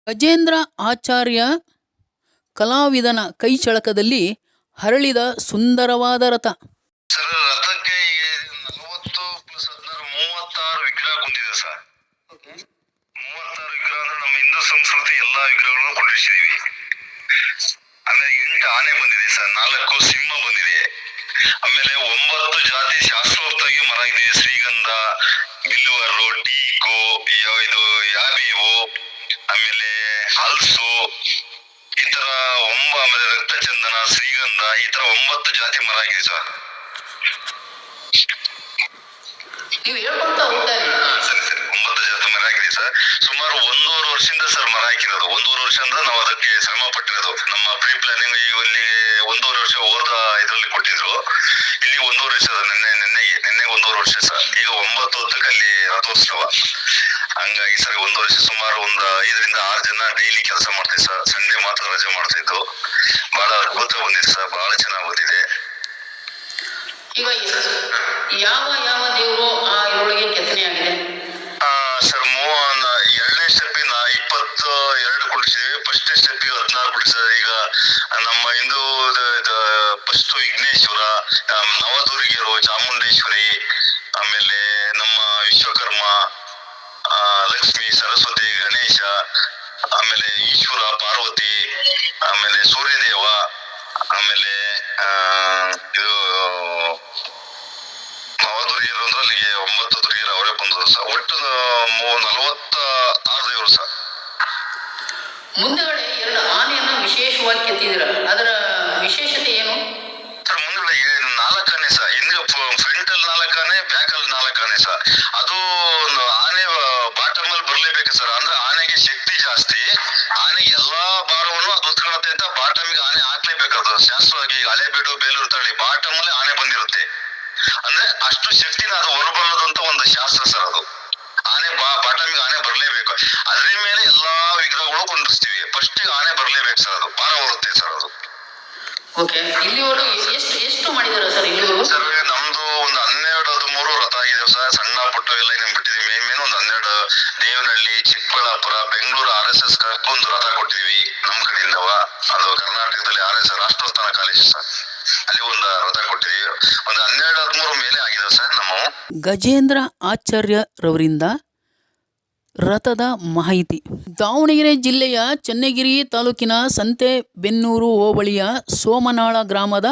ಗಜೇಂದ್ರ ಆಚಾರ್ಯ ಕಲಾವಿದನ ಕೈಚಳಕದಲ್ಲಿ ಹರಳಿದ ಸುಂದರವಾದ ರಥ. ಸರ್, ರಥಕ್ಕೆ 40+16 36 ವಿಗ್ರಹ ಕುಂದಿದೆ ಸರ್. 36 ವಿಗ್ರಹ ಅಂದ್ರೆ ನಮ್ಮ ಹಿಂದೂ ಸಂಸ್ಕೃತಿ ಎಲ್ಲಾ ವಿಗ್ರಹಗಳನ್ನು ಕೊಂಡಿಸಿದೀವಿ. ಆಮೇಲೆ 8 ಆನೆ ಬಂದಿದೆ ಸರ್, 4 ಸಿಂಹ ಬಂದಿದೆ. ಆಮೇಲೆ 9 ಜಾತಿ ಶಾಸ್ತ್ರೋಕ್ತವಾಗಿ ಮರ ಇದೆ. ಶ್ರೀಗಂಧ, ಬಿಲ್ವರು, ಟೀಕು, ಇದು ಯಾಬೇವು, ಆಮೇಲೆ ಹಲ್ಸು, ಈ ತರ ಆಮೇಲೆ ರಕ್ತಚಂದನ, ಶ್ರೀಗಂಧ, ಈ ತರ 9 ಜಾತಿ ಮರ ಆಗಿದೆ ಸರ್. ನೀವು ಹೇಳ್ಕೊಂತ ಹೋಗ್ತಾರೆ. ಸರಿ 9 ಜಾತಿ ಮರ ಆಗಿದೆ ಸರ್. ಸುಮಾರು 1.5 ವರ್ಷದಿಂದ ಸರ್ ಮರ ಹಾಕಿರೋದು. 1.5 ವರ್ಷದಿಂದ ನಾವು ಅದಕ್ಕೆ ಶ್ರಮ ಪಟ್ಟಿರೋದು. ನಮ್ಮ ಪ್ರೀ ಪ್ಲಾನಿಂಗ್ ಇಲ್ಲಿ 1.5 ವರ್ಷ ಹೋದ ಇದ್ರಲ್ಲಿ ಕೊಟ್ಟಿದ್ರು. ಇಲ್ಲಿ 1.5 ವರ್ಷ ನಿನ್ನೆ 1.5 ವರ್ಷ ಸರ್. ಈಗ 9 ಹೊತ್ತಕ್ಕೆ ಅಲ್ಲಿ ರಥೋತ್ಸವ. ಹಂಗಾಗಿ ಸರ್ 1 ವರ್ಷ ಸುಮಾರು 5 ರಿಂದ 6 ಜನ ಡೈಲಿ ಕೆಲಸ ಮಾಡ್ತೀವಿ ಸರ್. ಸಂಡೇ ಮಾತ್ರ ರಜೆ ಮಾಡ್ತಾ ಇದ್ದು. ಬಹಳ ಅದ್ಭುತ ಬಂದಿದೆ ಸರ್, ಬಹಳ ಚೆನ್ನಾಗಿ ಬಂದಿದೆ. ಈಗ ಯಾವ ಯಾವ ದೇವರು ಆ ಇದರೊಳಗೆ ಕೆತ್ತನೆ ಆಗಿದೆ ಸರ್? 2ನೇ ಸ್ಟೆಪ್ಪಿನ 22 ಕೊಡಿಸಿದ್ವಿ. ಫಸ್ಟ್ ಸ್ಟೆಪ್ಪಿಗೆ 16 ಕೊಡಿಸಿದ್ರೆ. ಈಗ ನಮ್ಮ ಹಿಂದೂ ಫಸ್ಟ್ ವಿಘ್ನೇಶ್ವರ, ನವದುರ್ಗಿಯರು, ಚಾಮುಂಡೇಶ್ವರಿ, ಆಮೇಲೆ ನಮ್ಮ ವಿಶ್ವಕರ್ಮ, ಲಕ್ಷ್ಮಿ, ಸರಸ್ವತಿ, ಗಣೇಶ, ಆಮೇಲೆ ಈಶ್ವರ, ಪಾರ್ವತಿ, ಆಮೇಲೆ ಸೂರ್ಯದೇವ, ಆಮೇಲೆ ಇದು ನವದುರ್ಗಿಯರು ಅಂದ್ರೆ ಅಲ್ಲಿಗೆ 9 ದುರ್ಗಿಯರು ಅವರೇ ಬಂದರು ಸರ್. ಒಟ್ಟು 46 ದೇವರು ಸರ್. ಮುಂದೆಗಡೆ 2 ಆನೆಯನ್ನ ವಿಶೇಷವಾಗಿ ಕೆತ್ತಿದಿರ, ಅದರ ವಿಶೇಷತೆ ಏನು ಸರ್? ಮುಂದೆಗಡೆ 4 ಆನೆ ಸರ್. ಹಿಂದೆ ಫ್ರಂಟ್ ಅಲ್ಲಿ 4 ಆನೆ, ಬ್ಯಾಕ್ ಅಲ್ಲಿ 4 ಆನೆ ಸರ್. ಅದು ಆನೆ ಬಾಟಮ್ ಅಲ್ಲಿ ಬರ್ಲೇಬೇಕು ಸರ್. ಅಂದ್ರೆ ಆನೆಗೆ ಶಕ್ತಿ ಜಾಸ್ತಿ. ಆನೆಗೆ ಎಲ್ಲಾ ಭಾರವನ್ನು ಅದು ಹೊತ್ಕೊಳ್ಳುತ್ತೆ ಅಂತ ಬಾಟಮಿಗೆ ಆನೆ ಹಾಕ್ಲೇಬೇಕಾದ್ರು. ಶಾಸ್ತ್ರವಾಗಿ ಹಳೆಬೀಡು, ಬೇಲೂರು ತಳಿ ಬಾಟಮ್ ಅಲ್ಲಿ ಆನೆ ಬಂದಿರುತ್ತೆ. ಅಂದ್ರೆ ಅಷ್ಟು ಶಕ್ತಿನ ಅದು ಹೊರಬಲ್ಲದು ಅಂತ ಒಂದು ಶಾಸ್ತ್ರ ಸರ್. ಅದು ಆನೆ ಬಾಟಮಿಗೆ ಆನೆ ಬರ್ಲೇಬೇಕು. ಅದ್ರ ಮೇಲೆ ಎಲ್ಲಾ ವಿಗ್ರಹಗಳು ಕೊಂಡಿರ್ತೀವಿ. ಫಸ್ಟ್ ಆನೆ ಬರ್ಲೇಬೇಕು ಸರ್. ಅದು ಭಾರ ಹೊರುತ್ತೆ ಸರ್. ಅದು ಓಕೆ. ಇಲ್ಲಿವರೆಗೂ ಎಷ್ಟು ಮಾಡಿದಾರ ಸರ್? ಇಲ್ಲಿವರೆಗೂ ಸರ್ ನಮ್ದು ಒಂದು 12-13 ರಥ ಆಗಿದೆ ಸರ್. ಸಣ್ಣ ಪುಟ್ಟ ಎಲ್ಲ ಬಿಟ್ಟಿದೀವಿ. ಮೇನ್ ಒಂದು 12 ದೇವನಹಳ್ಳಿ, ಚಿಕ್ಕಬಳ್ಳಾಪುರ, ಬೆಂಗಳೂರು RSS ಒಂದು ರಥ ಕೊಟ್ಟಿದೀವಿ ನಮ್ಮ ಕಡೆಯಿಂದವ. ಅದು ಕರ್ನಾಟಕದಲ್ಲಿ RSS ರಾಷ್ಟ್ರೋತ್ಥಾನ ಕಾಲೇಜ್ ಸರ್. ಅಲ್ಲಿ ಒಂದು ರಥ ಕೊಟ್ಟಿದೀವಿ. ಒಂದು 12-13 ಮೇಲೆ ಆಗಿದೆ ಸರ್. ನಮ್ಮ ಗಜೇಂದ್ರ ಆಚಾರ್ಯ ರವರಿಂದ ರಥದ ಮಾಹಿತಿ. ದಾವಣಗೆರೆ ಜಿಲ್ಲೆಯ ಚನ್ನಗಿರಿ ತಾಲೂಕಿನ ಸಂತೆಬೆನ್ನೂರು ಹೋಬಳಿಯ ಸೋಮನಾಳ ಗ್ರಾಮದ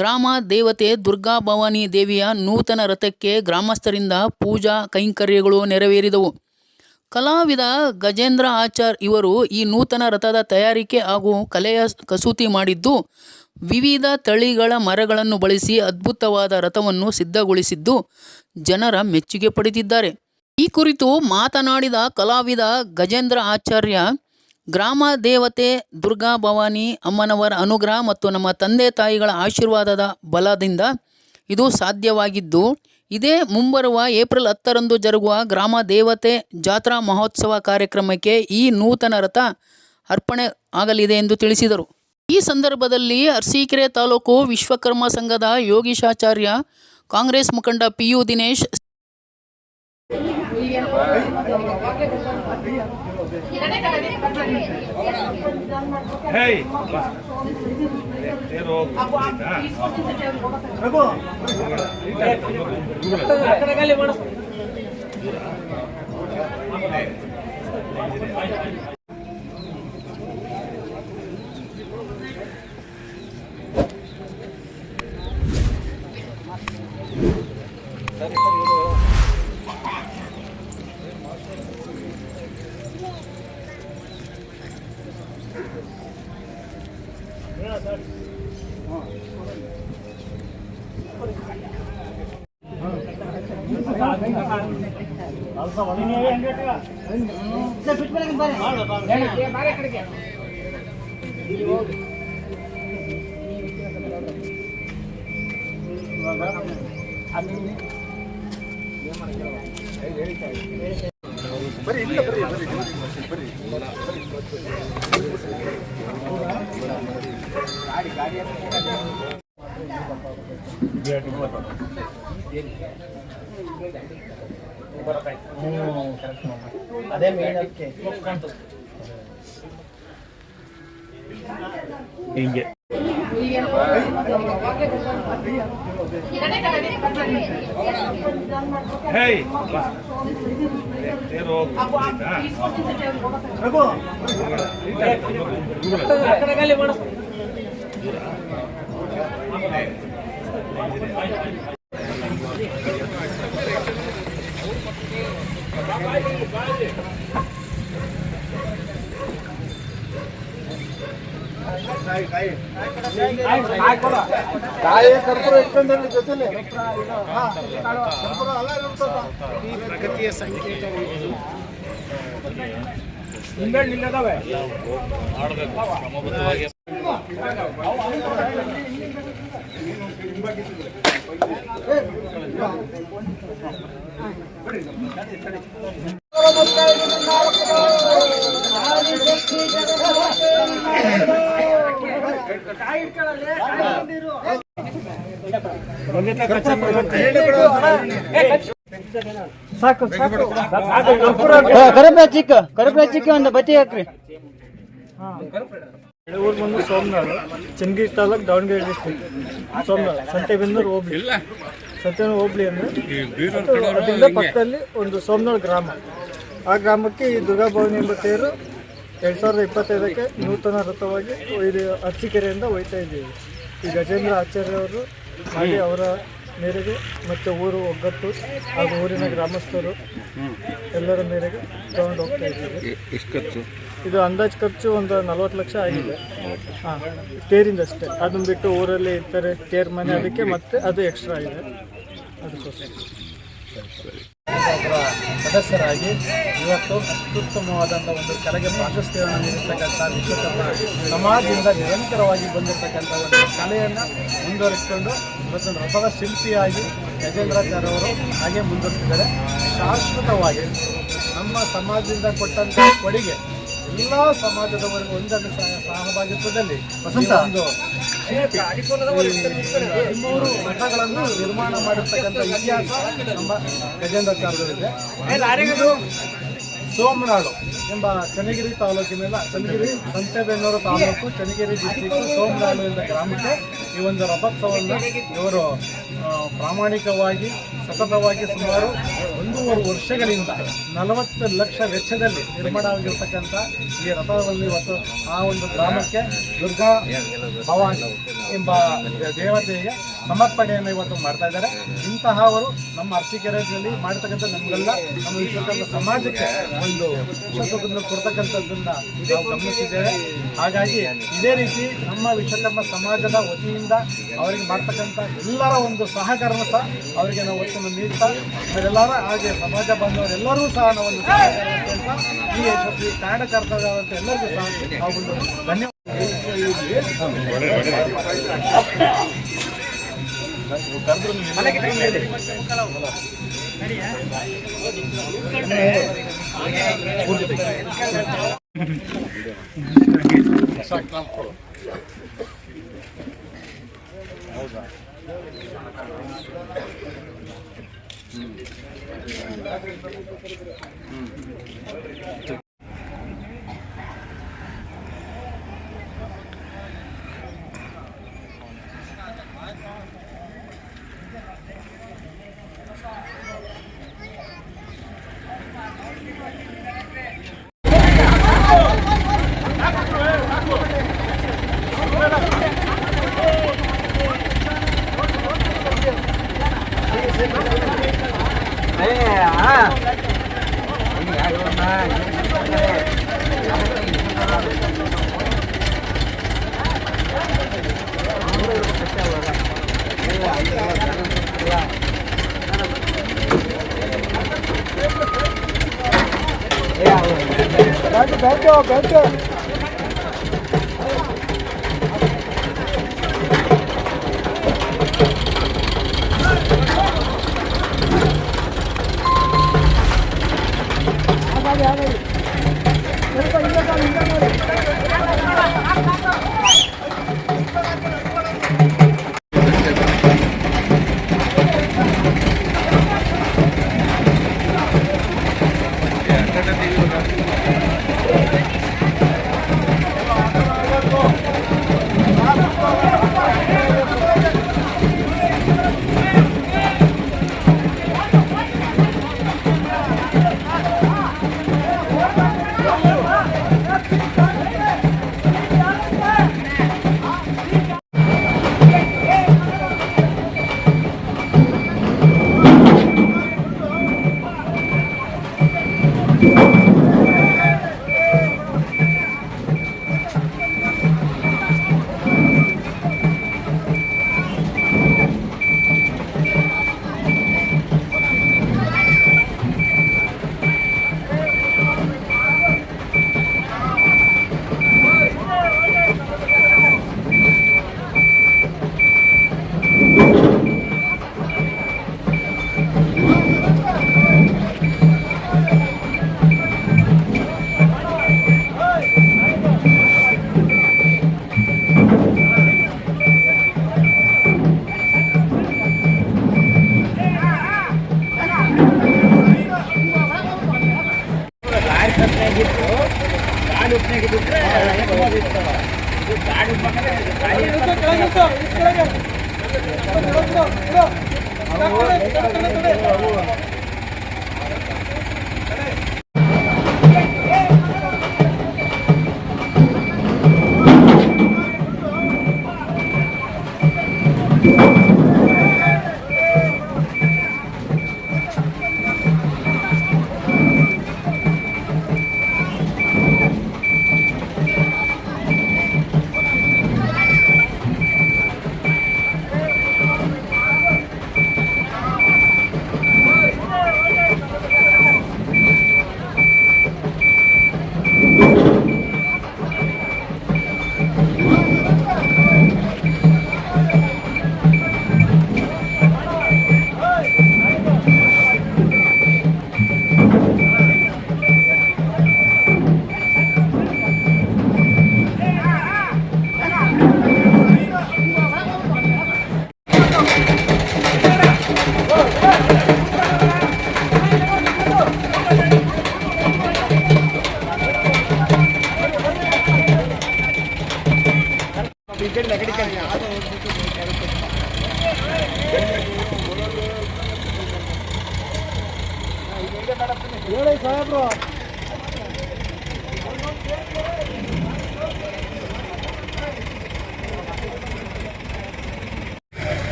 ಗ್ರಾಮ ದೇವತೆ ದುರ್ಗಾ ಭವಾನಿ ದೇವಿಯ ನೂತನ ರಥಕ್ಕೆ ಗ್ರಾಮಸ್ಥರಿಂದ ಪೂಜಾ ಕೈಂಕರ್ಯಗಳು ನೆರವೇರಿದವು. ಕಲಾವಿದ ಗಜೇಂದ್ರ ಆಚಾರ್ ಇವರು ಈ ನೂತನ ರಥದ ತಯಾರಿಕೆ ಹಾಗೂ ಕಲೆಯ ಕಸೂತಿ ಮಾಡಿದ್ದು, ವಿವಿಧ ತಳಿಗಳ ಮರಗಳನ್ನು ಬಳಸಿ ಅದ್ಭುತವಾದ ರಥವನ್ನು ಸಿದ್ಧಗೊಳಿಸಿದ್ದು ಜನರ ಮೆಚ್ಚುಗೆ ಪಡೆದಿದ್ದಾರೆ. ಈ ಕುರಿತು ಮಾತನಾಡಿದ ಕಲಾವಿದ ಗಜೇಂದ್ರ ಆಚಾರ್ಯ, ಗ್ರಾಮ ದೇವತೆ ದುರ್ಗಾ ಭವಾನಿ ಅಮ್ಮನವರ ಅನುಗ್ರಹ ಮತ್ತು ನಮ್ಮ ತಂದೆ ತಾಯಿಗಳ ಆಶೀರ್ವಾದದ ಬಲದಿಂದ ಇದು ಸಾಧ್ಯವಾಗಿದ್ದು, ಇದೇ ಮುಂಬರುವ ಏಪ್ರಿಲ್ 10ರಂದು ಜರುಗುವ ಗ್ರಾಮ ದೇವತೆ ಜಾತ್ರಾ ಮಹೋತ್ಸವ ಕಾರ್ಯಕ್ರಮಕ್ಕೆ ಈ ನೂತನ ರಥ ಅರ್ಪಣೆ ಆಗಲಿದೆ ಎಂದು ತಿಳಿಸಿದರು. ಈ ಸಂದರ್ಭದಲ್ಲಿ ಅರಸೀಕೆರೆ ತಾಲೂಕು ವಿಶ್ವಕರ್ಮ ಸಂಘದ ಯೋಗೀಶಾಚಾರ್ಯ, ಕಾಂಗ್ರೆಸ್ ಮುಖಂಡ PU ದಿನೇಶ್, ಅದೇ ಮೇನ್ ಅದಕ್ಕೆ ಹಿಂಗೆ ಪ್ರಗತಿಯ ಸಂಕೇತ ಸಾಕು ಸಾಕು ಕರಪೆ ಚಿಕ್ಕ ಒಂದು ಬತ್ತಿ ಹಾಕ್ರಿ. ಊರು ಬಂದು ಸೋಮನಾಡು, ಚನ್ನಗಿರಿ ತಾಲೂಕು, ದಾವಣಗೆರೆ ಡಿಸ್ಟ್ರಿಕ್ಟ್. ಸೋಮನಾಡು ಸಂತೆಬೆನ್ನೂರು ಹೋಬಳಿ. ಸಂತೆಬೆನ್ನೂರು ಹೋಬಳಿ ಅಂದರೆ ಅದರಿಂದ ಪಕ್ಕದಲ್ಲಿ ಒಂದು ಸೋಮನಾಡು ಗ್ರಾಮ. ಆ ಗ್ರಾಮಕ್ಕೆ ಈ ದುರ್ಗಾಭವಾನಿ ಎಂಬ ತೇರು 2025ಕ್ಕೆ ನೂತನ ರಥವಾಗಿ ಅರಸೀಕೆರೆಯಿಂದ ಒಯ್ತಾ ಇದ್ದೀವಿ. ಈ ಗಜೇಂದ್ರ ಆಚಾರ್ಯ ಅವರು ಮಾಡಿ ಅವರ ಮೇರೆಗೆ ಮತ್ತು ಊರು ಒಗ್ಗಟ್ಟು ಹಾಗೂ ಊರಿನ ಗ್ರಾಮಸ್ಥರು ಎಲ್ಲರ ಮೇರೆಗೆ ತಗೊಂಡು ಹೋಗ್ತಾ ಇದ್ದೀವಿ. ಇದು ಅಂದಾಜು ಖರ್ಚು ಒಂದು 40 ಲಕ್ಷ ಆಗಿದೆ. ಹಾಂ, ತೇರಿಂದಷ್ಟೇ. ಅದನ್ನು ಬಿಟ್ಟು ಊರಲ್ಲಿ ಇರ್ತಾರೆ ತೇರ್ ಮನೆ, ಅದಕ್ಕೆ ಮತ್ತೆ ಅದು ಎಕ್ಸ್ಟ್ರಾ ಇದೆ. ಅದಕ್ಕೋಸ್ಕರ ಅವರ ಸದಸ್ಯರಾಗಿ ಇವತ್ತು ಅತ್ಯುತ್ತಮವಾದಂಥ ಒಂದು ಕಲೆಗೆ ಪ್ರಾಶಸ್ತ್ಯವನ್ನು ನೀಡಿರ್ತಕ್ಕಂಥ ವಿಶ್ವಕರ್ಮ ಸಮಾಜದಿಂದ ನಿರಂತರವಾಗಿ ಬಂದಿರತಕ್ಕಂಥ ಒಂದು ಕಲೆಯನ್ನು ಮುಂದುವರಿಸಿಕೊಂಡು ಇವತ್ತೊಂದು ರಥದ ಶಿಲ್ಪಿಯಾಗಿ ಗಜೇಂದ್ರಾಚಾರ್ಯ ಅವರು ಹಾಗೆ ಮುಂದುವರಿಸಿದ್ದಾರೆ. ಶಾಶ್ವತವಾಗಿ ನಮ್ಮ ಸಮಾಜದಿಂದ ಕೊಟ್ಟಂಥ ಕೊಡುಗೆ ಎಲ್ಲ ಸಮಾಜದವರೆಗೂ ಒಂದನ್ನು ಸಹಭಾಗಿತ್ವದಲ್ಲಿ ಒಂದು 13 ಮಠಗಳನ್ನು ನಿರ್ಮಾಣ ಮಾಡಿರ್ತಕ್ಕಂಥ ಇತಿಹಾಸ ನಮ್ಮ ಗಜೇಂದ್ರಾಚಾರ್ಯರಿದೆ. ಸೋಮನಾಡು ಎಂಬ ಚನ್ನಗಿರಿ ತಾಲೂಕಿನ ಚನ್ನಗಿರಿ ಸಂತೆಬೆನ್ನೂರು ತಾಲೂಕು, ಚನ್ನಗಿರಿ ಡಿಸ್ಟಿಕ್ಕು, ಸೋಮನಾಡು ಎಂಬ ಗ್ರಾಮಕ್ಕೆ ಈ ಒಂದು ರಥೋತ್ಸವವನ್ನು ಇವರು ಪ್ರಾಮಾಣಿಕವಾಗಿ ಸತತವಾಗಿ ಸುಮಾರು 1.5 ವರ್ಷಗಳಿಂದ 40 ಲಕ್ಷ ವೆಚ್ಚದಲ್ಲಿ ನಿರ್ಮಾಣ ಆಗಿರ್ತಕ್ಕಂಥ ಈ ರಥವನ್ನು ಇವತ್ತು ಆ ಒಂದು ಗ್ರಾಮಕ್ಕೆ ದುರ್ಗಾ ಭವಾನಿ ಎಂಬ ದೇವತೆಗೆ ಸಮರ್ಪಣೆಯನ್ನು ಇವತ್ತು ಮಾಡ್ತಾ ಇದ್ದಾರೆ. ಇಂತಹವರು ನಮ್ಮ ಅರಸೀಕೆರೆಯಲ್ಲಿ ಮಾಡ್ತಕ್ಕಂಥ ನಮಗೆಲ್ಲ ನಮ್ಮ ವಿಶ್ವಕರ್ಮ ಸಮಾಜಕ್ಕೆ ಒಂದು ವಿಶ್ವಾಸವನ್ನು ಕೊಡ್ತಕ್ಕಂಥದ್ದನ್ನ ನಾವು ಗಮನಿಸಿದ್ದೇವೆ. ಹಾಗಾಗಿ ಇದೇ ರೀತಿ ನಮ್ಮ ವಿಶ್ವಕರ್ಮ ಸಮಾಜದ ವತಿಯಿಂದ ಅವರಿಗೆ ಮಾಡ್ತಕ್ಕಂಥ ಎಲ್ಲರ ಒಂದು ಸಹಕಾರವನ್ನು ಸಹ ಅವರಿಗೆ ನಾವು ಒತ್ತನ್ನು ನೀಡ್ತಾ ಅವರೆಲ್ಲರ ಹಾಗೆ ಸಮಾಜ ಬಾಂಧವರೆಲ್ಲರೂ ಸಹ ನಾವು ಒಂದು ಸಹಕಾರ ಈ ಯಶಸ್ವಿ ಕಾರಣಕರ್ತರಾದಂಥ ಎಲ್ಲರಿಗೂ ಸಹ ನಾವು ಒಂದು ಧನ್ಯವಾದ. बैठो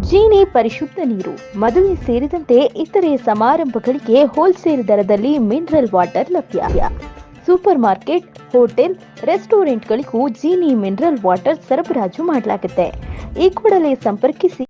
ಜೀನಿ ಪರಿಶುದ್ಧ ನೀರು, ಮದುವೆ ಸೇರಿದಂತೆ ಇತರೆ ಸಮಾರಂಭಗಳಿಗೆ ಹೋಲ್ಸೇಲ್ ದರದಲ್ಲಿ ಮಿನರಲ್ ವಾಟರ್ ಲಭ್ಯ. ಸೂಪರ್ ಮಾರ್ಕೆಟ್, ಹೋಟೆಲ್, ರೆಸ್ಟೋರೆಂಟ್ಗಳಿಗೂ ಜೀನಿ ಮಿನರಲ್ ವಾಟರ್ ಸರಬರಾಜು ಮಾಡಲಾಗುತ್ತೆ. ಈ ಕೂಡಲೇ ಸಂಪರ್ಕಿಸಿ.